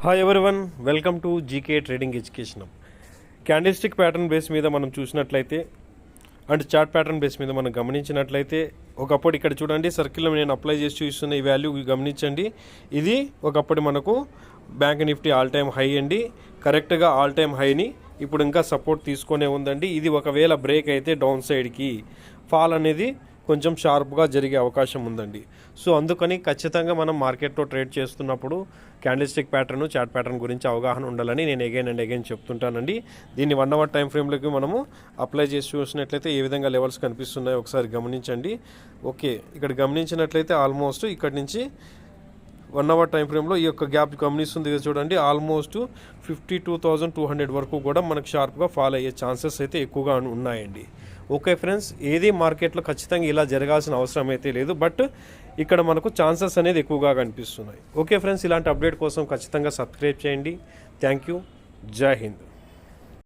Hi everyone, welcome to GK trading education. Candlestick pattern base మీద మనం చూసినట్లయితే and chart pattern base మీద మనం గమనించినట్లయితే ఒకప్పుడు ఇక్కడ చూడండి సర్కిల్లో నేను అప్లై చేసి చూస్తున్న ఈ వాల్యూ గమనించండి. ఇది ఒకప్పుడు మనకు bank Nifty all time high అండి. కరెక్ట్గా ఆల్ టైమ్ హైని ఇప్పుడు ఇంకా సపోర్ట్ తీసుకొనే ఉందండి. ఇది ఒకవేళ బ్రేక్ అయితే డౌన్ సైడ్కి ఫాల్ అనేది కొంచెం షార్ప్గా జరిగే అవకాశం ఉందండి. సో అందుకని ఖచ్చితంగా మనం మార్కెట్లో ట్రేడ్ చేస్తున్నప్పుడు క్యాండిల్స్టిక్ ప్యాటర్న్, చార్ట్ ప్యాటర్న్ గురించి అవగాహన ఉండాలని నేను అగైన్ అండ్ అగైన్ చెప్తుంటానండి. దీన్ని 1 అవర్ టైం ఫ్రేమ్లోకి మనము అప్లై చేసి చూసినట్లయితే ఏ విధంగా లెవెల్స్ కనిపిస్తున్నాయో ఒకసారి గమనించండి. ఓకే, ఇక్కడ గమనించినట్లయితే ఆల్మోస్ట్ ఇక్కడ నుంచి 1 అవర్ టైం ఫ్రేమ్లో ఈ యొక్క గ్యాప్ గమనిస్తుంది చూడండి. ఆల్మోస్ట్ 52,200 వరకు కూడా మనకు షార్ప్గా ఫాల్ అయ్యే ఛాన్సెస్ అయితే ఎక్కువగా ఉన్నాయండి. ఓకే ఫ్రెండ్స్, ఏది మార్కెట్లో ఖచ్చితంగా ఇలా జరగాల్సిన అవసరం అయితే లేదు, బట్ ఇక్కడ మనకు ఛాన్సెస్ అనేది ఎక్కువగా కనిపిస్తున్నాయి. ఓకే ఫ్రెండ్స్, ఇలాంటి అప్డేట్ కోసం ఖచ్చితంగా సబ్స్క్రైబ్ చేయండి. Thank you. జై హింద్.